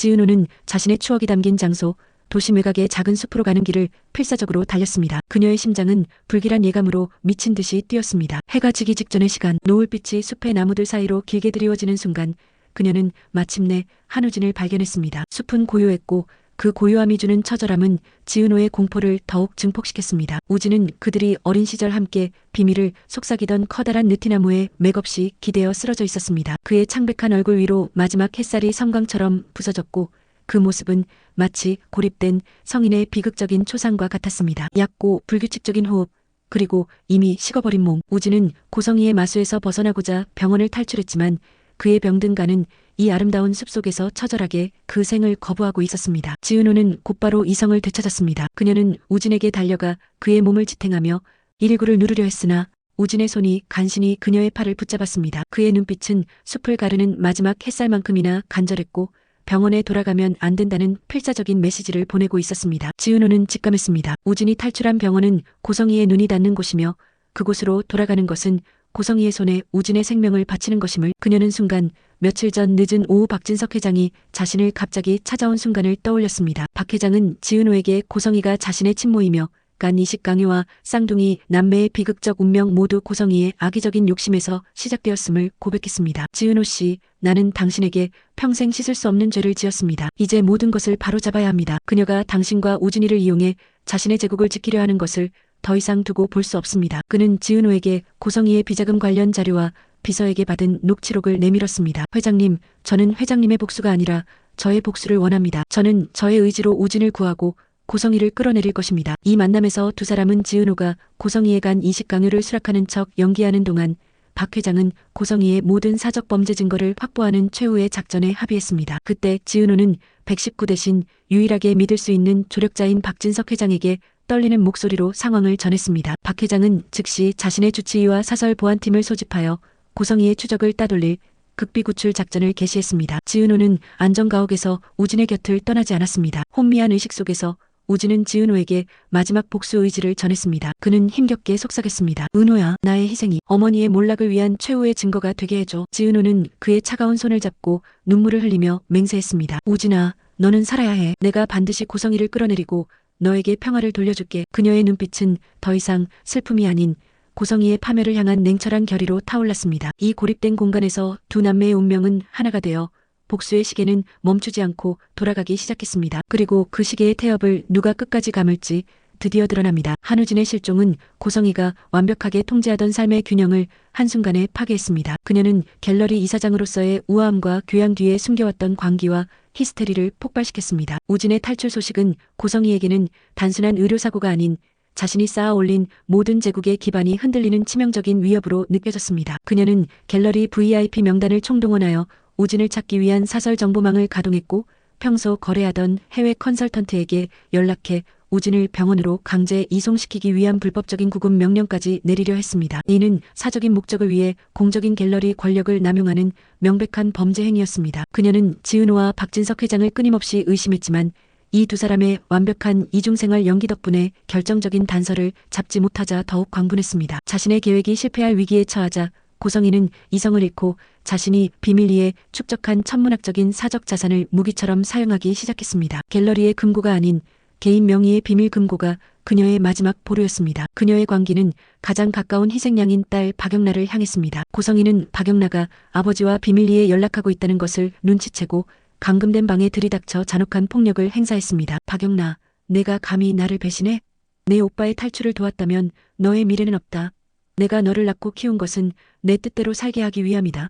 지은호는 자신의 추억이 담긴 장소, 도심 외곽의 작은 숲으로 가는 길을 필사적으로 달렸습니다. 그녀의 심장은 불길한 예감으로 미친 듯이 뛰었습니다. 해가 지기 직전의 시간, 노을빛이 숲의 나무들 사이로 길게 드리워지는 순간 그녀는 마침내 한우진을 발견했습니다. 숲은 고요했고 그 고요함이 주는 처절함은 지은호의 공포를 더욱 증폭시켰습니다. 우진은 그들이 어린 시절 함께 비밀을 속삭이던 커다란 느티나무에 맥없이 기대어 쓰러져 있었습니다. 그의 창백한 얼굴 위로 마지막 햇살이 섬광처럼 부서졌고 그 모습은 마치 고립된 성인의 비극적인 초상과 같았습니다. 얕고 불규칙적인 호흡, 그리고 이미 식어버린 몸. 우진은 고성이의 마수에서 벗어나고자 병원을 탈출했지만 그의 병든가는 이 아름다운 숲속에서 처절하게 그 생을 거부하고 있었습니다. 지은호는 곧바로 이성을 되찾았습니다. 그녀는 우진에게 달려가 그의 몸을 지탱하며 119를 누르려 했으나 우진의 손이 간신히 그녀의 팔을 붙잡았습니다. 그의 눈빛은 숲을 가르는 마지막 햇살만큼이나 간절했고 병원에 돌아가면 안 된다는 필사적인 메시지를 보내고 있었습니다. 지은호는 직감했습니다. 우진이 탈출한 병원은 고성이의 눈이 닿는 곳이며 그곳으로 돌아가는 것은 고성이의 손에 우진의 생명을 바치는 것임을. 그녀는 순간 며칠 전 늦은 오후 박진석 회장이 자신을 갑자기 찾아온 순간을 떠올렸습니다. 박 회장은 지은호에게 고성이가 자신의 친모이며 간 이식 강요와 쌍둥이 남매의 비극적 운명 모두 고성이의 악의적인 욕심에서 시작되었음을 고백했습니다. 지은호 씨, 나는 당신에게 평생 씻을 수 없는 죄를 지었습니다. 이제 모든 것을 바로잡아야 합니다. 그녀가 당신과 우진이를 이용해 자신의 제국을 지키려 하는 것을 더 이상 두고 볼 수 없습니다. 그는 지은호에게 고성이의 비자금 관련 자료와 비서에게 받은 녹취록을 내밀었습니다. 회장님, 저는 회장님의 복수가 아니라 저의 복수를 원합니다. 저는 저의 의지로 우진을 구하고 고성이를 끌어내릴 것입니다. 이 만남에서 두 사람은 지은호가 고성이에 간 이식 강요를 수락하는 척 연기하는 동안 박 회장은 고성이의 모든 사적 범죄 증거를 확보하는 최후의 작전에 합의했습니다. 그때 지은호는 119 대신 유일하게 믿을 수 있는 조력자인 박진석 회장에게 떨리는 목소리로 상황을 전했습니다. 박 회장은 즉시 자신의 주치의와 사설 보안팀을 소집하여 고성이의 추적을 따돌릴 극비구출 작전을 개시했습니다. 지은호는 안전가옥에서 우진의 곁을 떠나지 않았습니다. 혼미한 의식 속에서 우진은 지은호에게 마지막 복수 의지를 전했습니다. 그는 힘겹게 속삭였습니다. 은호야, 나의 희생이 어머니의 몰락을 위한 최후의 증거가 되게 해줘. 지은호는 그의 차가운 손을 잡고 눈물을 흘리며 맹세했습니다. 우진아, 너는 살아야 해. 내가 반드시 고성이를 끌어내리고 너에게 평화를 돌려줄게. 그녀의 눈빛은 더 이상 슬픔이 아닌 고성이의 파멸을 향한 냉철한 결의로 타올랐습니다. 이 고립된 공간에서 두 남매의 운명은 하나가 되어 복수의 시계는 멈추지 않고 돌아가기 시작했습니다. 그리고 그 시계의 태엽을 누가 끝까지 감을지 드디어 드러납니다. 한우진의 실종은 고성이가 완벽하게 통제하던 삶의 균형을 한순간에 파괴했습니다. 그녀는 갤러리 이사장으로서의 우아함과 교양 뒤에 숨겨왔던 광기와 히스테리를 폭발시켰습니다. 우진의 탈출 소식은 고성이에게는 단순한 의료사고가 아닌 자신이 쌓아 올린 모든 제국의 기반이 흔들리는 치명적인 위협으로 느껴졌습니다. 그녀는 갤러리 VIP 명단을 총동원하여 우진을 찾기 위한 사설 정보망을 가동했고 평소 거래하던 해외 컨설턴트에게 연락해 우진을 병원으로 강제 이송시키기 위한 불법적인 구금 명령까지 내리려 했습니다. 이는 사적인 목적을 위해 공적인 갤러리 권력을 남용하는 명백한 범죄 행위였습니다. 그녀는 지은호와 박진석 회장을 끊임없이 의심했지만 이 두 사람의 완벽한 이중생활 연기 덕분에 결정적인 단서를 잡지 못하자 더욱 광분했습니다. 자신의 계획이 실패할 위기에 처하자 고성이는 이성을 잃고 자신이 비밀리에 축적한 천문학적인 사적 자산을 무기처럼 사용하기 시작했습니다. 갤러리의 금고가 아닌 개인 명의의 비밀 금고가 그녀의 마지막 보루였습니다. 그녀의 광기는 가장 가까운 희생양인 딸 박영나를 향했습니다. 고성이는 박영나가 아버지와 비밀리에 연락하고 있다는 것을 눈치채고 감금된 방에 들이닥쳐 잔혹한 폭력을 행사했습니다. 박영나, 내가 감히 나를 배신해? 내 오빠의 탈출을 도왔다면 너의 미래는 없다. 내가 너를 낳고 키운 것은 내 뜻대로 살게 하기 위함이다.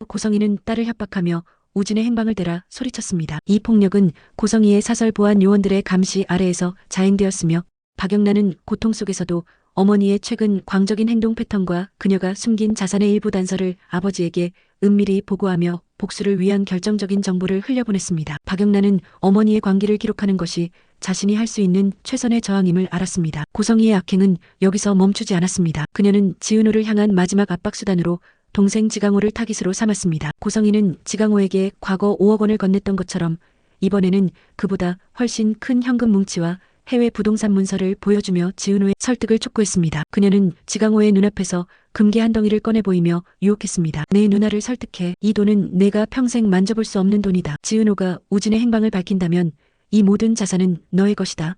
고성이는 딸을 협박하며 우진의 행방을 대라 소리쳤습니다. 이 폭력은 고성이의 사설 보안 요원들의 감시 아래에서 자행되었으며 박영란은 고통 속에서도 어머니의 최근 광적인 행동 패턴과 그녀가 숨긴 자산의 일부 단서를 아버지에게 은밀히 보고하며 복수를 위한 결정적인 정보를 흘려보냈습니다. 박영란은 어머니의 광기를 기록하는 것이 자신이 할 수 있는 최선의 저항임을 알았습니다. 고성이의 악행은 여기서 멈추지 않았습니다. 그녀는 지은호를 향한 마지막 압박수단으로 동생 지강호를 타깃으로 삼았습니다. 고성이는 지강호에게 과거 5억 원을 건넸던 것처럼 이번에는 그보다 훨씬 큰 현금 뭉치와 해외 부동산 문서를 보여주며 지은호의 설득을 촉구했습니다. 그녀는 지강호의 눈앞에서 금괴 한 덩이를 꺼내 보이며 유혹했습니다. 내 누나를 설득해. 이 돈은 내가 평생 만져볼 수 없는 돈이다. 지은호가 우진의 행방을 밝힌다면 이 모든 자산은 너의 것이다.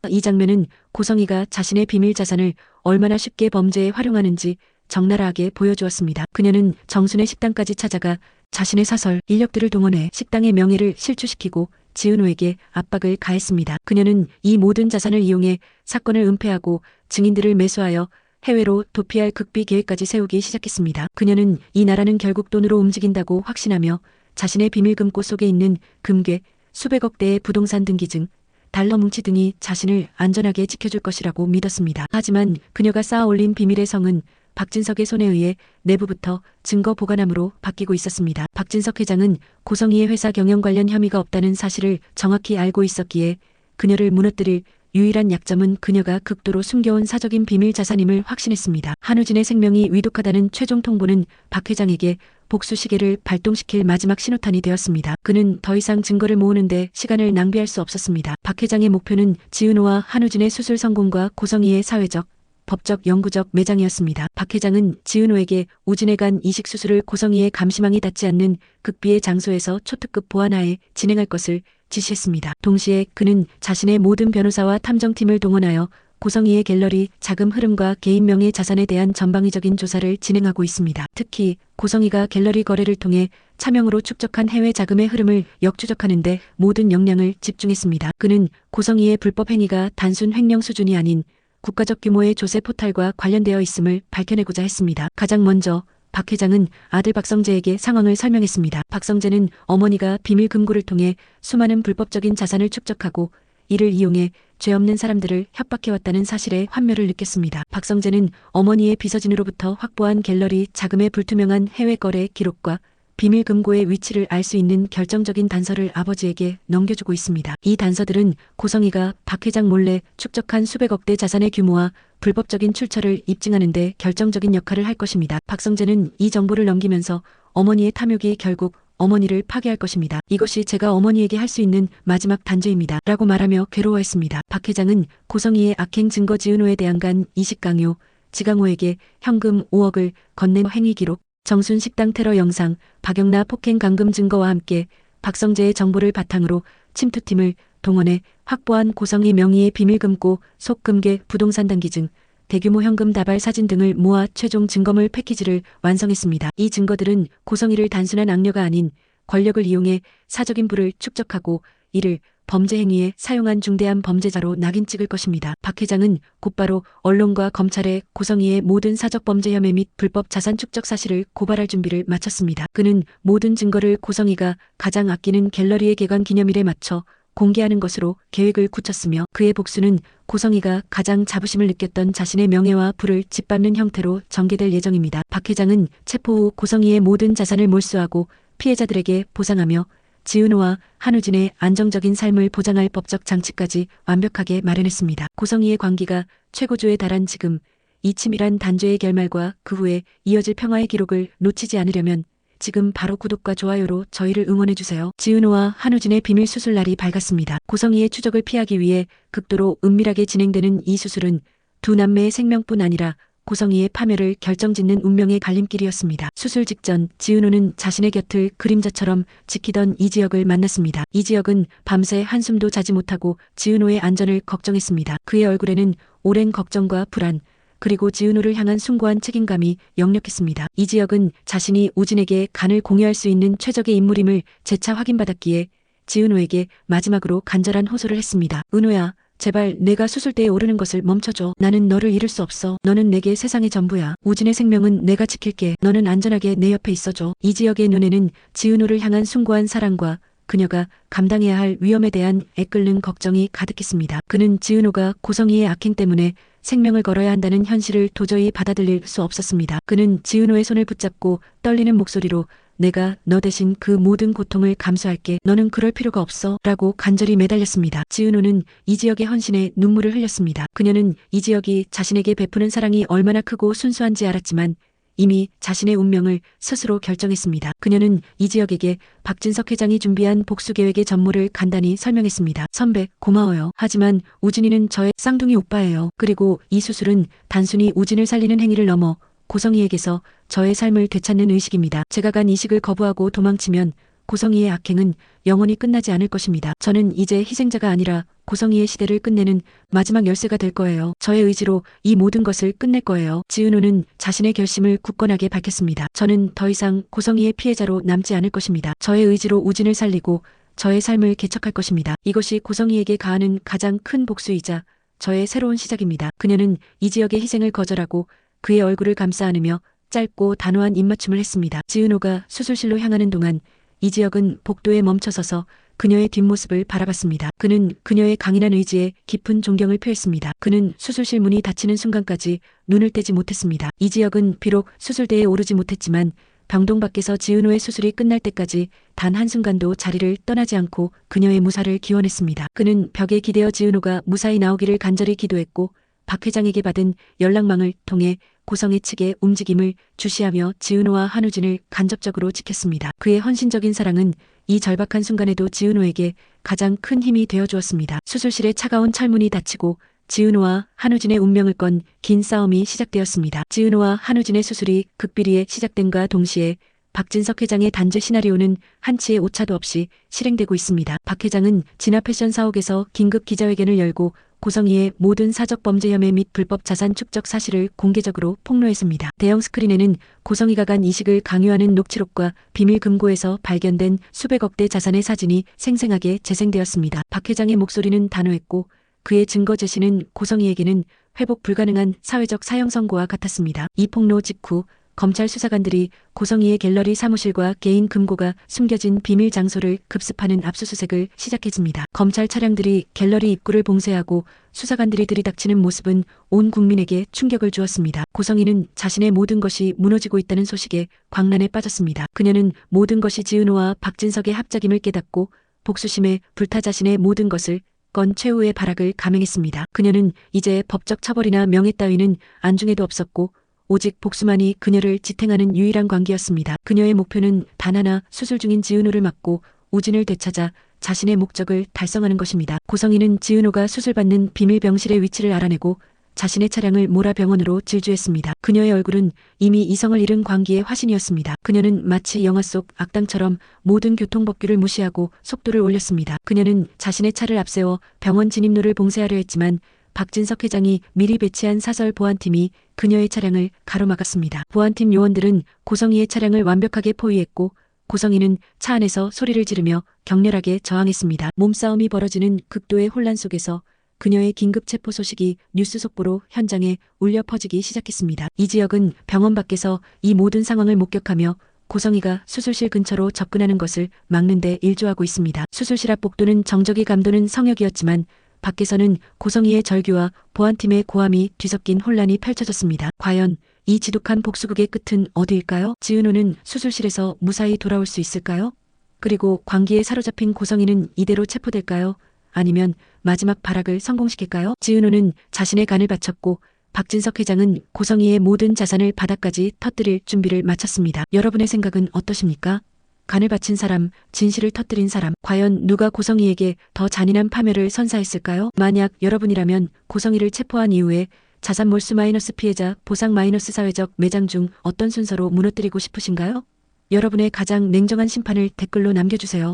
이 장면은 고성이가 자신의 비밀 자산을 얼마나 쉽게 범죄에 활용하는지 적나라하게 보여주었습니다. 그녀는 정순의 식당까지 찾아가 자신의 사설, 인력들을 동원해 식당의 명예를 실추시키고 지은호에게 압박을 가했습니다. 그녀는 이 모든 자산을 이용해 사건을 은폐하고 증인들을 매수하여 해외로 도피할 극비 계획까지 세우기 시작했습니다. 그녀는 이 나라는 결국 돈으로 움직인다고 확신하며 자신의 비밀 금고 속에 있는 금괴, 수백억 대의 부동산 등기증, 달러 뭉치 등이 자신을 안전하게 지켜줄 것이라고 믿었습니다. 하지만 그녀가 쌓아올린 비밀의 성은 박진석의 손에 의해 내부부터 증거 보관함으로 바뀌고 있었습니다. 박진석 회장은 고성희의 회사 경영 관련 혐의가 없다는 사실을 정확히 알고 있었기에 그녀를 무너뜨릴 유일한 약점은 그녀가 극도로 숨겨온 사적인 비밀 자산임을 확신했습니다. 한우진의 생명이 위독하다는 최종 통보는 박 회장에게 복수 시계를 발동시킬 마지막 신호탄이 되었습니다. 그는 더 이상 증거를 모으는데 시간을 낭비할 수 없었습니다. 박 회장의 목표는 지은호와 한우진의 수술 성공과 고성희의 사회적, 법적, 영구적 매장이었습니다. 박 회장은 지은호에게 우진에 간 이식 수술을 고성희의 감시망이 닿지 않는 극비의 장소에서 초특급 보안하에 진행할 것을 지시했습니다. 동시에 그는 자신의 모든 변호사와 탐정팀을 동원하여 고성희의 갤러리 자금 흐름과 개인 명의 자산에 대한 전방위적인 조사를 진행하고 있습니다. 특히 고성희가 갤러리 거래를 통해 차명으로 축적한 해외 자금의 흐름을 역추적하는 데 모든 역량을 집중했습니다. 그는 고성희의 불법 행위가 단순 횡령 수준이 아닌 국가적 규모의 조세 포탈과 관련되어 있음을 밝혀내고자 했습니다. 가장 먼저 박 회장은 아들 박성재에게 상황을 설명했습니다. 박성재는 어머니가 비밀 금고를 통해 수많은 불법적인 자산을 축적하고 이를 이용해 죄 없는 사람들을 협박해왔다는 사실에 환멸을 느꼈습니다. 박성재는 어머니의 비서진으로부터 확보한 갤러리 자금의 불투명한 해외 거래 기록과 비밀 금고의 위치를 알 수 있는 결정적인 단서를 아버지에게 넘겨주고 있습니다. 이 단서들은 고성희가 박 회장 몰래 축적한 수백억대 자산의 규모와 불법적인 출처를 입증하는 데 결정적인 역할을 할 것입니다. 박성재는 이 정보를 넘기면서 어머니의 탐욕이 결국 어머니를 파괴할 것입니다. 이것이 제가 어머니에게 할 수 있는 마지막 단죄입니다. 라고 말하며 괴로워했습니다. 박 회장은 고성희의 악행 증거 지은호에 대한 간 이식 강요, 지강호에게 현금 5억을 건넨 행위 기록, 정순 식당 테러 영상, 박영나 폭행 감금 증거와 함께 박성재의 정보를 바탕으로 침투팀을 동원해 확보한 고성희 명의의 비밀금고, 속금괴, 부동산 단기증, 대규모 현금 다발 사진 등을 모아 최종 증거물 패키지를 완성했습니다. 이 증거들은 고성희를 단순한 악녀가 아닌 권력을 이용해 사적인 부를 축적하고 이를 범죄 행위에 사용한 중대한 범죄자로 낙인 찍을 것입니다. 박 회장은 곧바로 언론과 검찰에 고성희의 모든 사적 범죄 혐의 및 불법 자산 축적 사실을 고발할 준비를 마쳤습니다. 그는 모든 증거를 고성희가 가장 아끼는 갤러리의 개관 기념일에 맞춰 공개하는 것으로 계획을 굳혔으며 그의 복수는 고성희가 가장 자부심을 느꼈던 자신의 명예와 부를 짓밟는 형태로 전개될 예정입니다. 박 회장은 체포 후 고성희의 모든 자산을 몰수하고 피해자들에게 보상하며 지은호와 한우진의 안정적인 삶을 보장할 법적 장치까지 완벽하게 마련했습니다. 고성희의 관기가 최고조에 달한 지금 이 치밀한 단죄의 결말과 그 후에 이어질 평화의 기록을 놓치지 않으려면 지금 바로 구독과 좋아요로 저희를 응원해주세요. 지은호와 한우진의 비밀 수술 날이 밝았습니다. 고성희의 추적을 피하기 위해 극도로 은밀하게 진행되는 이 수술은 두 남매의 생명뿐 아니라 고성희의 파멸을 결정짓는 운명의 갈림길이었습니다. 수술 직전 지은호는 자신의 곁을 그림자처럼 지키던 이지혁을 만났습니다. 이지혁은 밤새 한숨도 자지 못하고 지은호의 안전을 걱정했습니다. 그의 얼굴에는 오랜 걱정과 불안, 그리고 지은호를 향한 숭고한 책임감이 역력했습니다. 이지혁은 자신이 우진에게 간을 공유할 수 있는 최적의 인물임을 재차 확인받았기에 지은호에게 마지막으로 간절한 호소를 했습니다. 은호야, 제발 내가 수술대에 오르는 것을 멈춰줘. 나는 너를 잃을 수 없어. 너는 내게 세상의 전부야. 우진의 생명은 내가 지킬게. 너는 안전하게 내 옆에 있어줘. 이지혁의 눈에는 지은호를 향한 숭고한 사랑과 그녀가 감당해야 할 위험에 대한 애끓는 걱정이 가득했습니다. 그는 지은호가 고성희의 악행 때문에 생명을 걸어야 한다는 현실을 도저히 받아들일 수 없었습니다. 그는 지은호의 손을 붙잡고 떨리는 목소리로 내가 너 대신 그 모든 고통을 감수할게. 너는 그럴 필요가 없어. 라고 간절히 매달렸습니다. 지은호는 이지혁의 헌신에 눈물을 흘렸습니다. 그녀는 이지혁이 자신에게 베푸는 사랑이 얼마나 크고 순수한지 알았지만 이미 자신의 운명을 스스로 결정했습니다. 그녀는 이지혁에게 박진석 회장이 준비한 복수 계획의 전모를 간단히 설명했습니다. 선배, 고마워요. 하지만 우진이는 저의 쌍둥이 오빠예요. 그리고 이 수술은 단순히 우진을 살리는 행위를 넘어 고성희에게서 저의 삶을 되찾는 의식입니다. 제가 간 이식을 거부하고 도망치면 고성희의 악행은 영원히 끝나지 않을 것입니다. 저는 이제 희생자가 아니라 고성희의 시대를 끝내는 마지막 열쇠가 될 거예요. 저의 의지로 이 모든 것을 끝낼 거예요. 지은호는 자신의 결심을 굳건하게 밝혔습니다. 저는 더 이상 고성희의 피해자로 남지 않을 것입니다. 저의 의지로 우진을 살리고 저의 삶을 개척할 것입니다. 이것이 고성희에게 가하는 가장 큰 복수이자 저의 새로운 시작입니다. 그녀는 이 지역의 희생을 거절하고 그의 얼굴을 감싸 안으며 짧고 단호한 입맞춤을 했습니다. 지은호가 수술실로 향하는 동안 이 지역은 복도에 멈춰서서 그녀의 뒷모습을 바라봤습니다. 그는 그녀의 강인한 의지에 깊은 존경을 표했습니다. 그는 수술실 문이 닫히는 순간까지 눈을 떼지 못했습니다. 이 지역은 비록 수술대에 오르지 못했지만 병동 밖에서 지은호의 수술이 끝날 때까지 단 한순간도 자리를 떠나지 않고 그녀의 무사를 기원했습니다. 그는 벽에 기대어 지은호가 무사히 나오기를 간절히 기도했고 박 회장에게 받은 연락망을 통해 고성희 측의 움직임을 주시하며 지은호와 한우진을 간접적으로 지켰습니다. 그의 헌신적인 사랑은 이 절박한 순간에도 지은호에게 가장 큰 힘이 되어주었습니다. 수술실의 차가운 철문이 닫히고 지은호와 한우진의 운명을 건 긴 싸움이 시작되었습니다. 지은호와 한우진의 수술이 극비리에 시작된과 동시에 박진석 회장의 단죄 시나리오는 한치의 오차도 없이 실행되고 있습니다. 박 회장은 진화 패션 사옥에서 긴급 기자회견을 열고 고성희의 모든 사적 범죄 혐의 및 불법 자산 축적 사실을 공개적으로 폭로했습니다. 대형 스크린에는 고성희가 간 이식을 강요하는 녹취록과 비밀 금고에서 발견된 수백억 대 자산의 사진이 생생하게 재생되었습니다. 박 회장의 목소리는 단호했고 그의 증거 제시는 고성희에게는 회복 불가능한 사회적 사형 선고와 같았습니다. 이 폭로 직후 검찰 수사관들이 고성희의 갤러리 사무실과 개인 금고가 숨겨진 비밀 장소를 급습하는 압수수색을 시작했습니다. 검찰 차량들이 갤러리 입구를 봉쇄하고 수사관들이 들이닥치는 모습은 온 국민에게 충격을 주었습니다. 고성희는 자신의 모든 것이 무너지고 있다는 소식에 광란에 빠졌습니다. 그녀는 모든 것이 지은호와 박진석의 합작임을 깨닫고 복수심에 불타 자신의 모든 것을 건 최후의 발악을 감행했습니다. 그녀는 이제 법적 처벌이나 명예 따위는 안중에도 없었고 오직 복수만이 그녀를 지탱하는 유일한 관계였습니다. 그녀의 목표는 단 하나, 수술 중인 지은호를 막고 우진을 되찾아 자신의 목적을 달성하는 것입니다. 고성희는 지은호가 수술받는 비밀 병실의 위치를 알아내고 자신의 차량을 몰아 병원으로 질주했습니다. 그녀의 얼굴은 이미 이성을 잃은 광기의 화신이었습니다. 그녀는 마치 영화 속 악당처럼 모든 교통법규를 무시하고 속도를 올렸습니다. 그녀는 자신의 차를 앞세워 병원 진입로를 봉쇄하려 했지만 박진석 회장이 미리 배치한 사설 보안팀이 그녀의 차량을 가로막았습니다. 보안팀 요원들은 고성희의 차량을 완벽하게 포위했고 고성희는 차 안에서 소리를 지르며 격렬하게 저항했습니다. 몸싸움이 벌어지는 극도의 혼란 속에서 그녀의 긴급 체포 소식이 뉴스 속보로 현장에 울려 퍼지기 시작했습니다. 이 지역은 병원 밖에서 이 모든 상황을 목격하며 고성희가 수술실 근처로 접근하는 것을 막는 데 일조하고 있습니다. 수술실 앞 복도는 정적이 감도는 성역이었지만 밖에서는 고성희의 절규와 보안팀의 고함이 뒤섞인 혼란이 펼쳐졌습니다. 과연 이 지독한 복수극의 끝은 어디일까요? 지은호는 수술실에서 무사히 돌아올 수 있을까요? 그리고 광기에 사로잡힌 고성희는 이대로 체포될까요? 아니면 마지막 발악을 성공시킬까요? 지은호는 자신의 간을 바쳤고 박진석 회장은 고성희의 모든 자산을 바닥까지 터뜨릴 준비를 마쳤습니다. 여러분의 생각은 어떠십니까? 간을 바친 사람, 진실을 터뜨린 사람, 과연 누가 고성희에게 더 잔인한 파멸을 선사했을까요? 만약 여러분이라면 고성희를 체포한 이후에 자산 몰수 마이너스 피해자, 보상 마이너스 사회적 매장 중 어떤 순서로 무너뜨리고 싶으신가요? 여러분의 가장 냉정한 심판을 댓글로 남겨주세요.